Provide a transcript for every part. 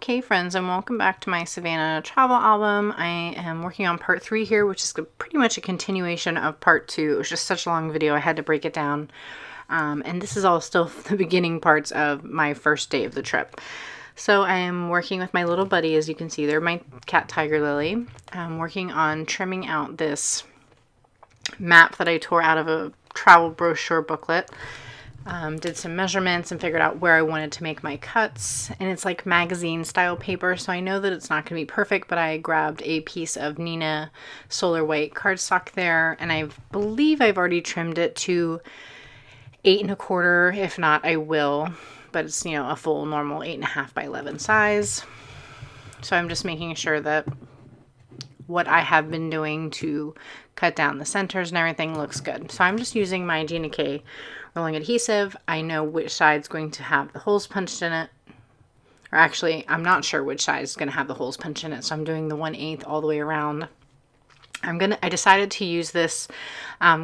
Okay friends, and welcome back to my Savannah travel album. I am working on part 3 here, which is pretty much a continuation of part 2. It was just such a long video, I had to break it down. And this is all still the beginning parts of my first day of the trip. So I am working with my little buddy, as you can see there, my cat Tiger Lily. I'm working on trimming out this map that I tore out of a travel brochure booklet. Did some measurements and figured out where I wanted to make my cuts, and it's like magazine style paper, so I know that it's not going to be perfect, but I grabbed a piece of Nina Solar White cardstock there, and I believe I've already trimmed it to 8 1/4. If not, I will, but it's, you know, a full normal 8.5 by 11 size. So I'm just making sure that what I have been doing to cut down the centers and everything looks good. So I'm just using my Gina K rolling adhesive. I know which side's going to have the holes punched in it. Or actually, I'm not sure which side is going to have the holes punched in it, so I'm doing the 1/8 all the way around. I decided to use this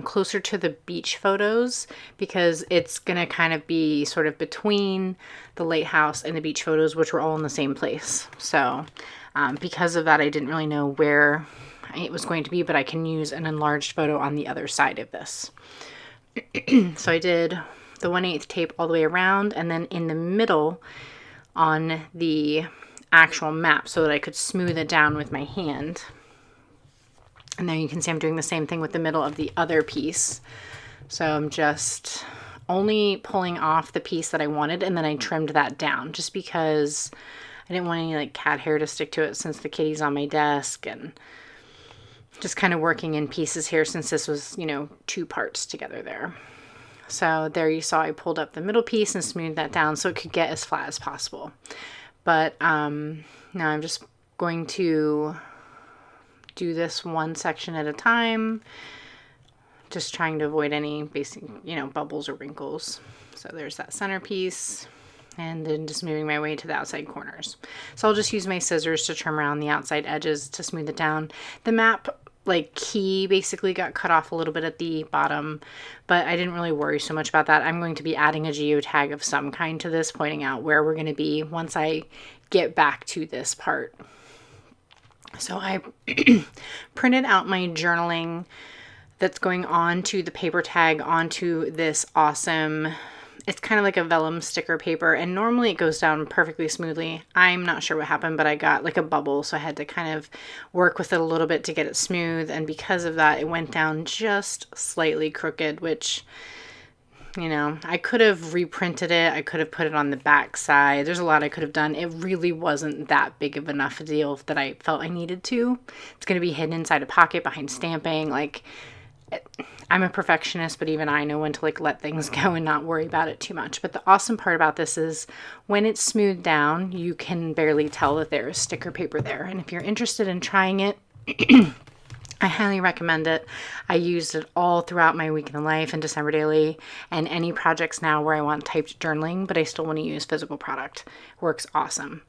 closer to the beach photos because it's going to kind of be sort of between the lighthouse and the beach photos, which were all in the same place. So because of that, I didn't really know where it was going to be, but I can use an enlarged photo on the other side of this. So I did the 1/8 tape all the way around, and then in the middle on the actual map so that I could smooth it down with my hand. And then you can see I'm doing the same thing with the middle of the other piece. So I'm just only pulling off the piece that I wanted, and then I trimmed that down just because I didn't want any like cat hair to stick to it since the kitty's on my desk, and just kind of working in pieces here since this was, you know, 2 parts together there. So there you saw I pulled up the middle piece and smoothed that down so it could get as flat as possible. But now I'm just going to do this one section at a time, just trying to avoid any basic, you know, bubbles or wrinkles. So there's that centerpiece, and then just moving my way to the outside corners. So I'll just use my scissors to trim around the outside edges to smooth it down. The map like key basically got cut off a little bit at the bottom, but I didn't really worry so much about that. I'm going to be adding a geotag of some kind to this, pointing out where we're going to be once I get back to this part. So I printed out my journaling that's going on to the paper tag onto this awesome, it's kind of like a vellum sticker paper, and normally it goes down perfectly smoothly. I'm not sure what happened, but I got like a bubble, so I had to kind of work with it a little bit to get it smooth, and because of that it went down just slightly crooked, which, you know, I could have reprinted it, I could have put it on the back side, there's a lot I could have done. It really wasn't that big of enough a deal that I felt I needed to. It's going to be hidden inside a pocket behind stamping. Like, I'm a perfectionist, but even I know when to like let things go and not worry about it too much. But the awesome part about this is when it's smoothed down, you can barely tell that there is sticker paper there. And if you're interested in trying it, I highly recommend it. I used it all throughout my week in the life and December daily and any projects now where I want typed journaling, but I still want to use physical product. Works awesome.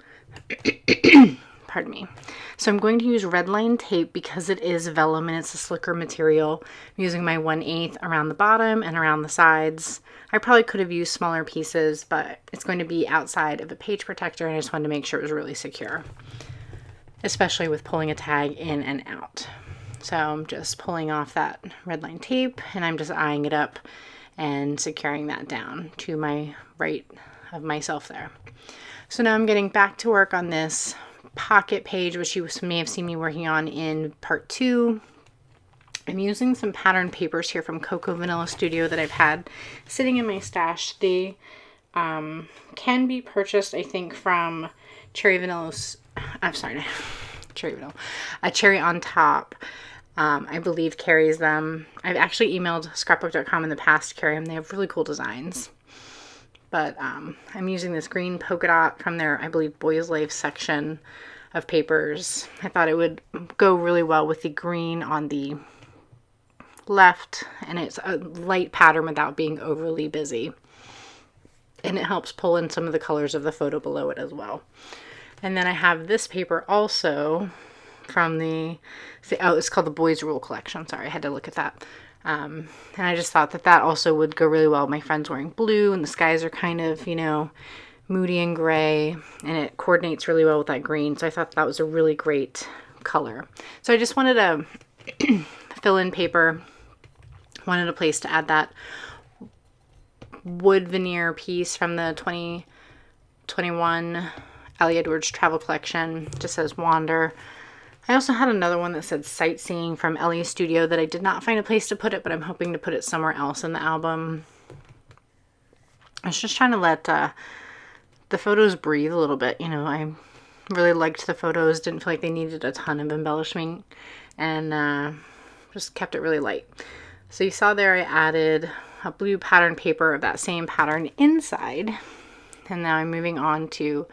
Pardon me. So I'm going to use red line tape because it is vellum and it's a slicker material. I'm using my 1/8 around the bottom and around the sides. I probably could have used smaller pieces, but it's going to be outside of a page protector, and I just wanted to make sure it was really secure, especially with pulling a tag in and out. So I'm just pulling off that red line tape, and I'm just eyeing it up and securing that down to my right of myself there. So now I'm getting back to work on this pocket page, which you may have seen me working on in part 2. I'm using some pattern papers here from Cocoa Vanilla Studio that I've had sitting in my stash. They can be purchased, I think, from Cherry Vanilla. I'm sorry, Cherry Vanilla. Cherry on Top, I believe, carries them. I've actually emailed scrapbook.com in the past to carry them. They have really cool designs. But I'm using this green polka dot from their, I believe, Boys Life section of papers. I thought it would go really well with the green on the left, and it's a light pattern without being overly busy. And it helps pull in some of the colors of the photo below it as well. And then I have this paper also from it's called the Boys Rule Collection. Sorry, I had to look at that. And I just thought that also would go really well. My friend's wearing blue and the skies are kind of, moody and gray, and it coordinates really well with that green. So I thought that was a really great color. So I just wanted a fill in paper, wanted a place to add that wood veneer piece from the 2021 Ellie Edwards travel collection. It just says Wander. I also had another one that said Sightseeing from Ellie's studio that I did not find a place to put it, but I'm hoping to put it somewhere else in the album. I was just trying to let the photos breathe a little bit. I really liked the photos, didn't feel like they needed a ton of embellishment, and just kept it really light. So you saw there I added a blue pattern paper of that same pattern inside, and now I'm moving on to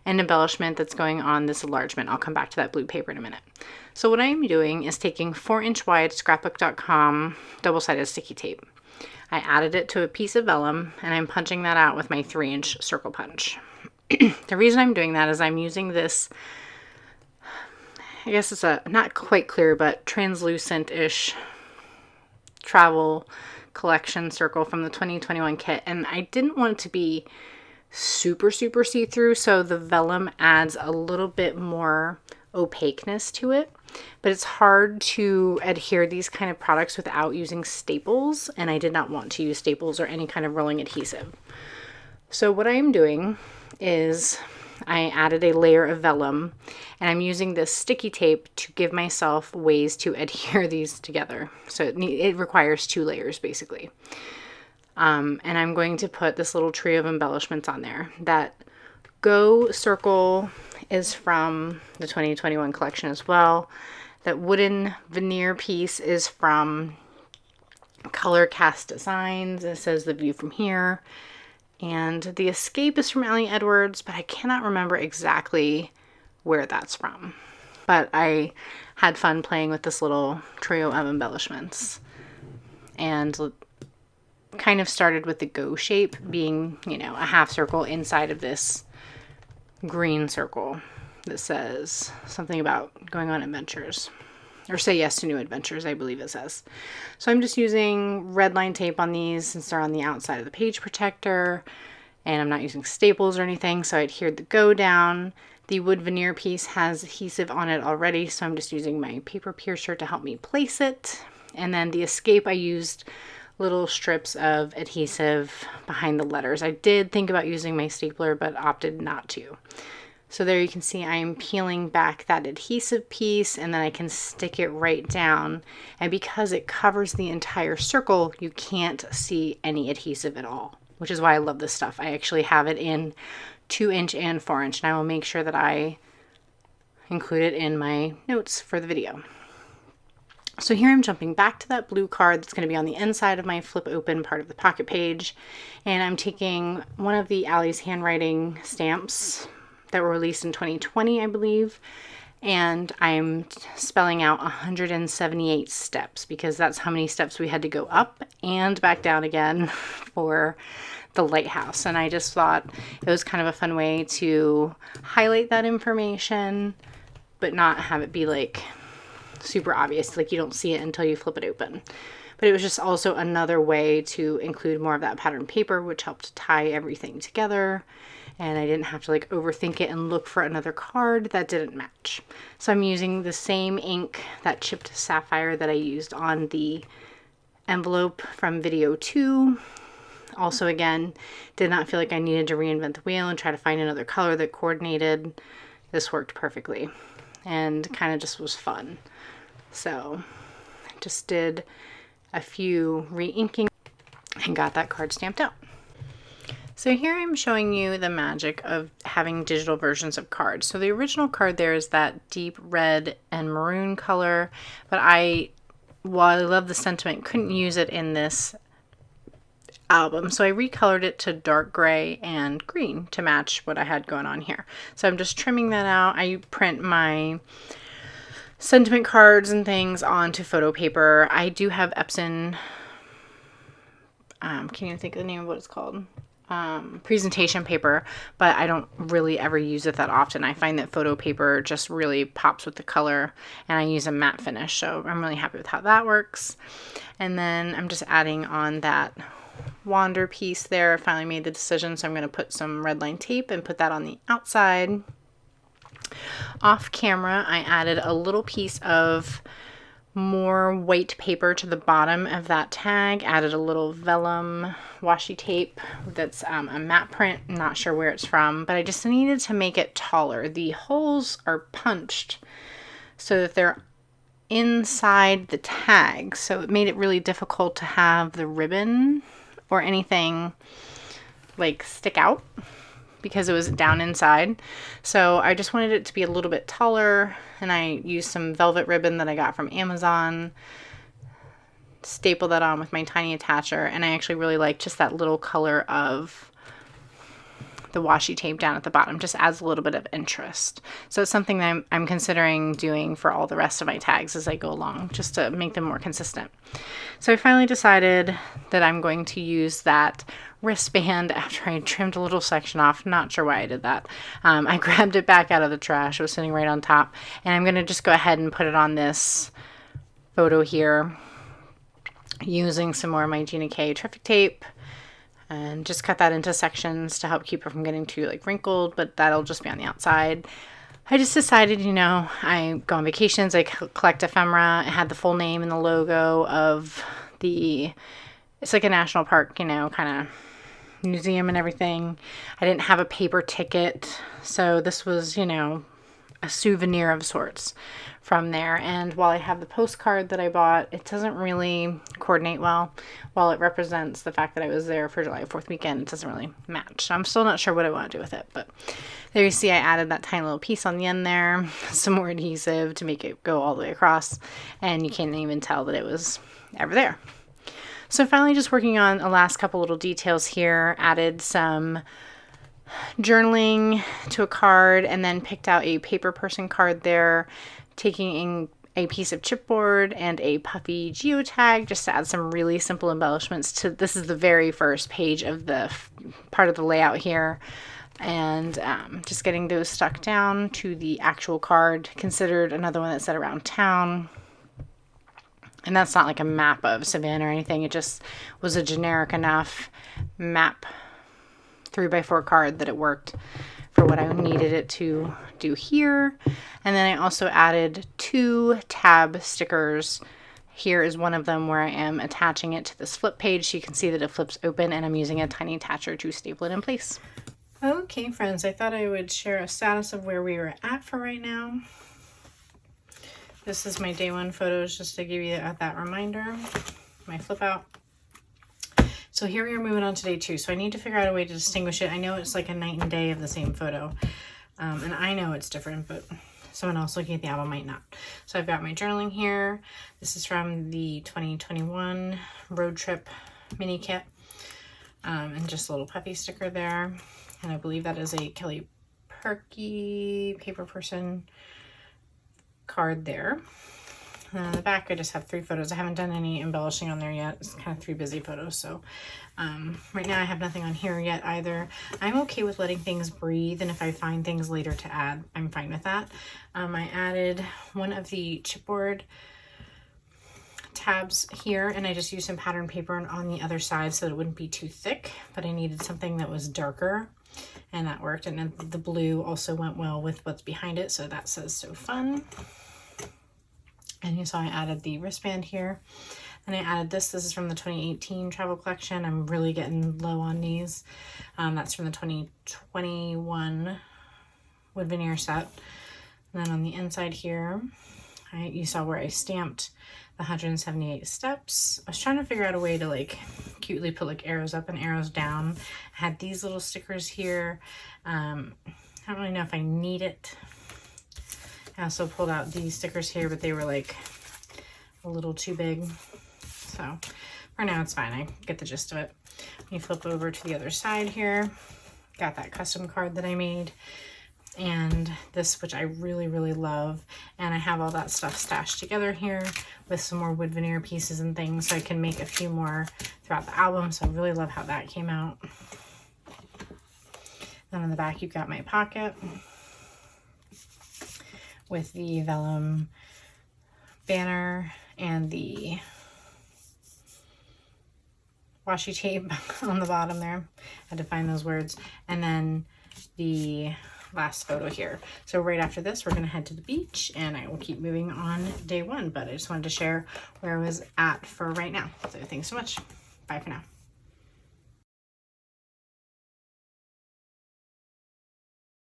an embellishment that's going on this enlargement. I'll come back to that blue paper in a minute. So what I'm doing is taking 4-inch wide scrapbook.com double-sided sticky tape. I added it to a piece of vellum, and I'm punching that out with my 3-inch circle punch. The reason I'm doing that is I'm using this, I guess it's a not quite clear, but translucent-ish travel collection circle from the 2021 kit, and I didn't want it to be super see-through, so the vellum adds a little bit more opaqueness to it. But it's hard to adhere these kind of products without using staples, and I did not want to use staples or any kind of rolling adhesive. So what I am doing is I added a layer of vellum, and I'm using this sticky tape to give myself ways to adhere these together. So it requires 2 layers basically. And I'm going to put this little trio of embellishments on there. That Go circle is from the 2021 collection as well. That wooden veneer piece is from Color Cast Designs. It says The View from Here. And the Escape is from Ellie Edwards, but I cannot remember exactly where that's from. But I had fun playing with this little trio of embellishments. And kind of started with the Go shape being, a half circle inside of this green circle that says something about going on adventures, or say yes to new adventures, I believe it says. So I'm just using red line tape on these since they're on the outside of the page protector, and I'm not using staples or anything, so I adhered the Go down. The wood veneer piece has adhesive on it already, so I'm just using my paper piercer to help me place it. And then the Escape, I used little strips of adhesive behind the letters. I did think about using my stapler, but opted not to. So there you can see I am peeling back that adhesive piece, and then I can stick it right down. And because it covers the entire circle, you can't see any adhesive at all, which is why I love this stuff. I actually have it in 2-inch and 4-inch, and I will make sure that I include it in my notes for the video. So here I'm jumping back to that blue card that's going to be on the inside of my flip open part of the pocket page, and I'm taking one of the Allie's handwriting stamps that were released in 2020, I believe, and I'm spelling out 178 steps because that's how many steps we had to go up and back down again for the lighthouse. And I just thought it was kind of a fun way to highlight that information but not have it be like super obvious, like you don't see it until you flip it open. But it was just also another way to include more of that pattern paper, which helped tie everything together, and I didn't have to like overthink it and look for another card that didn't match. So I'm using the same ink, that chipped sapphire that I used on the envelope from video 2. Also, again, did not feel like I needed to reinvent the wheel and try to find another color that coordinated. This worked perfectly and kind of just was fun. So just did a few re-inking and got that card stamped out. So here I'm showing you the magic of having digital versions of cards. So the original card there is that deep red and maroon color, but while I love the sentiment, couldn't use it in this album. So I recolored it to dark gray and green to match what I had going on here. So I'm just trimming that out. I print my sentiment cards and things onto photo paper. I do have Epson, can't even think of the name of what it's called. presentation paper, but I don't really ever use it that often. I find that photo paper just really pops with the color, and I use a matte finish, so I'm really happy with how that works. And then I'm just adding on that wander piece there. I finally made the decision, so I'm going to put some red line tape and put that on the outside. Off camera, I added a little piece of more white paper to the bottom of that tag, added a little vellum washi tape that's a matte print. I'm not sure where it's from, but I just needed to make it taller. The holes are punched so that they're inside the tag, so it made it really difficult to have the ribbon or anything like stick out because it was down inside. So I just wanted it to be a little bit taller, and I used some velvet ribbon that I got from Amazon, stapled that on with my tiny attacher, and I actually really like just that little color of the washi tape down at the bottom. Just adds a little bit of interest. So it's something that I'm considering doing for all the rest of my tags as I go along, just to make them more consistent. So I finally decided that I'm going to use that wristband after I trimmed a little section off. Not sure why I did that. I grabbed it back out of the trash. It was sitting right on top, and I'm going to just go ahead and put it on this photo here using some more of my Gina K Traffic tape, and just cut that into sections to help keep it from getting too like wrinkled, but that'll just be on the outside. I just decided, you know, I go on vacations, I collect ephemera. It had the full name and the logo of it's like a national park, you know, kind of museum and everything. I didn't have a paper ticket, so this was, you know, a souvenir of sorts from there. And while I have the postcard that I bought, it doesn't really coordinate well. While it represents the fact that I was there for July 4th weekend, it doesn't really match. So I'm still not sure what I want to do with it, but there you see I added that tiny little piece on the end there, some more adhesive to make it go all the way across, and you can't even tell that it was ever there. So finally just working on the last couple little details here, added some journaling to a card, and then picked out a paper person card there, taking a piece of chipboard and a puffy geotag just to add some really simple embellishments to this. Is the very first page of the part of the layout here, and just getting those stuck down to the actual card. Considered another one that said around town, and that's not like a map of Savannah or anything. It just was a generic enough map 3x4 card that it worked for what I needed it to do here. And then I also added 2 tab stickers. Here is one of them where I am attaching it to this flip page, so you can see that it flips open, and I'm using a tiny attacher to staple it in place. Okay friends, I thought I would share a status of where we were at for right now. This is my day 1 photos, just to give you that reminder, my flip out. So here we are moving on to day 2. So I need to figure out a way to distinguish it. I know it's like a night and day of the same photo. And I know it's different, but someone else looking at the album might not. So I've got my journaling here. This is from the 2021 road trip mini kit. And just a little puffy sticker there. And I believe that is a Kelly Perky paper person card there. And on the back, I just have 3 photos. I haven't done any embellishing on there yet. It's kind of 3 busy photos. So right now I have nothing on here yet either. I'm okay with letting things breathe, and if I find things later to add, I'm fine with that. I added one of the chipboard tabs here, and I just used some pattern paper on the other side so that it wouldn't be too thick, but I needed something that was darker, and that worked. And then the blue also went well with what's behind it, so that says "So Fun." And you saw I added the wristband here. And I added this. This is from the 2018 travel collection. I'm really getting low on these. That's from the 2021 wood veneer set. And then on the inside here, you saw where I stamped the 178 steps. I was trying to figure out a way to like cutely put like arrows up and arrows down. I had these little stickers here. I don't really know if I need it. I also pulled out these stickers here, but they were like a little too big. So for now it's fine. I get the gist of it. You flip over to the other side here. Got that custom card that I made. And this, which I really, really love. And I have all that stuff stashed together here with some more wood veneer pieces and things, so I can make a few more throughout the album. So I really love how that came out. Then on the back, you've got my pocket with the vellum banner and the washi tape on the bottom there. Had to find those words. And then the last photo here. So right after this, we're going to head to the beach, and I will keep moving on day one, but I just wanted to share where I was at for right now. So thanks so much. Bye for now.